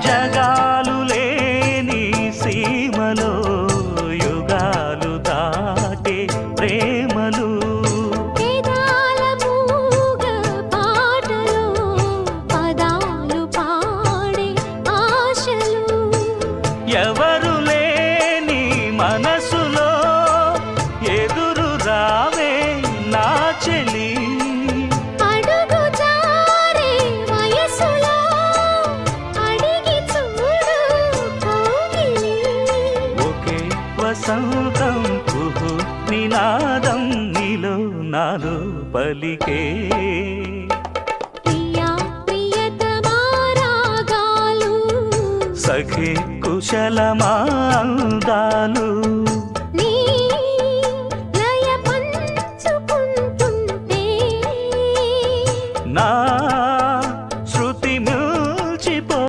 జగాలు లేని సీమలో యుగాలు దాటే ప్రేమలు వేదాల మూగ పాటలో పదాలు పాడే ఆశలు ఎవరు లేని మనసులో ఎదురు రావే నా చెలి అడుగు జారే వయసులో అడిగి చూడు కౌగిలి ఒకే వసంతం కుహు నినాదం నీలో నాలో పలికే ప్రియా ప్రియతమా రాగాలు సఖి కుశలమా అందాలు